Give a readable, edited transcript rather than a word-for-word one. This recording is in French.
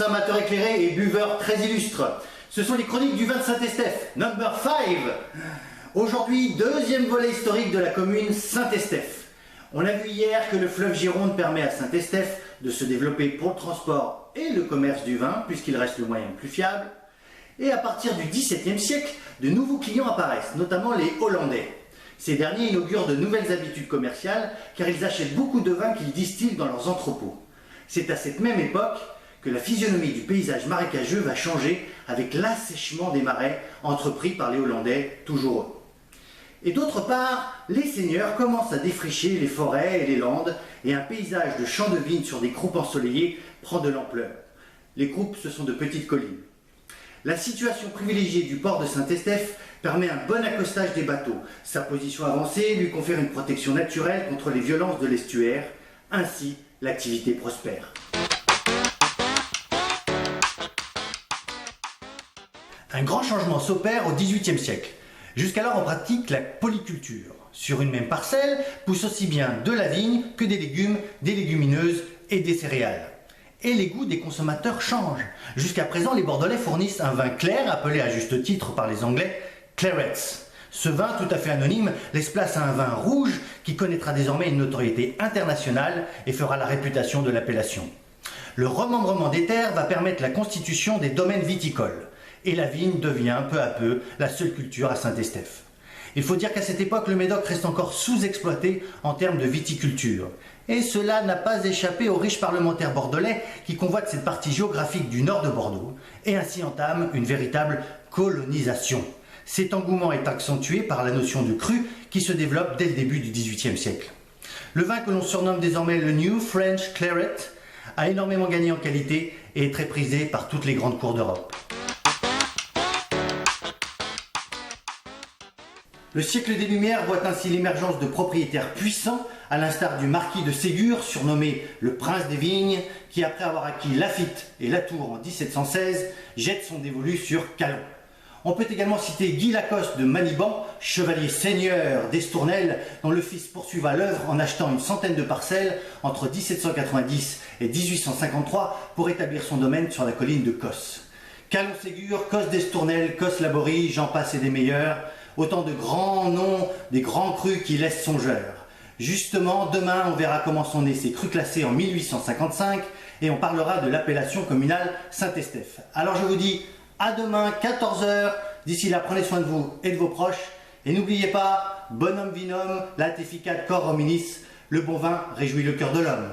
amateurs éclairés et buveurs très illustres. Ce sont les chroniques du vin de Saint-Estèphe, number 5. Aujourd'hui, deuxième volet historique de la commune Saint-Estèphe. On a vu hier que le fleuve Gironde permet à Saint-Estèphe de se développer pour le transport et le commerce du vin, puisqu'il reste le moyen le plus fiable. Et à partir du XVIIe siècle, de nouveaux clients apparaissent, notamment les Hollandais. Ces derniers inaugurent de nouvelles habitudes commerciales, car ils achètent beaucoup de vin qu'ils distillent dans leurs entrepôts. C'est à cette même époque que la physionomie du paysage marécageux va changer avec l'assèchement des marais entrepris par les Hollandais, toujours eux. Et d'autre part, les seigneurs commencent à défricher les forêts et les landes, et un paysage de champs de vignes sur des croupes ensoleillées prend de l'ampleur. Les croupes, ce sont de petites collines. La situation privilégiée du port de Saint-Estèphe permet un bon accostage des bateaux. Sa position avancée lui confère une protection naturelle contre les violences de l'estuaire. Ainsi, l'activité prospère. Un grand changement s'opère au XVIIIe siècle. Jusqu'alors, on pratique la polyculture. Sur une même parcelle, poussent aussi bien de la vigne que des légumes, des légumineuses et des céréales. Et les goûts des consommateurs changent. Jusqu'à présent, les Bordelais fournissent un vin clair, appelé à juste titre par les Anglais Clarets. Ce vin, tout à fait anonyme, laisse place à un vin rouge qui connaîtra désormais une notoriété internationale et fera la réputation de l'appellation. Le remembrement des terres va permettre la constitution des domaines viticoles. Et la vigne devient peu à peu la seule culture à Saint-Estèphe. Il faut dire qu'à cette époque, le Médoc reste encore sous-exploité en termes de viticulture. Et cela n'a pas échappé aux riches parlementaires bordelais qui convoitent cette partie géographique du nord de Bordeaux et ainsi entament une véritable colonisation. Cet engouement est accentué par la notion de cru qui se développe dès le début du XVIIIe siècle. Le vin que l'on surnomme désormais le New French Claret a énormément gagné en qualité et est très prisé par toutes les grandes cours d'Europe. Le siècle des Lumières voit ainsi l'émergence de propriétaires puissants, à l'instar du marquis de Ségur, surnommé le prince des vignes, qui après avoir acquis Laffitte et Latour en 1716, jette son dévolu sur Calon. On peut également citer Guy Lacoste de Maniban, chevalier seigneur d'Estournel, dont le fils poursuiva l'œuvre en achetant une centaine de parcelles entre 1790 et 1853 pour établir son domaine sur la colline de Cos. Calon-Ségur, Cos d'Estournel, Cos-Laborie, j'en passe et des meilleurs. Autant de grands noms, des grands crus qui laissent songeurs. Justement, demain, on verra comment sont nés ces crus classés en 1855 et on parlera de l'appellation communale Saint-Estèphe. Alors je vous dis à demain, 14 h. D'ici là, prenez soin de vous et de vos proches. Et n'oubliez pas, bonum vinum, laetificat cor hominis, le bon vin réjouit le cœur de l'homme.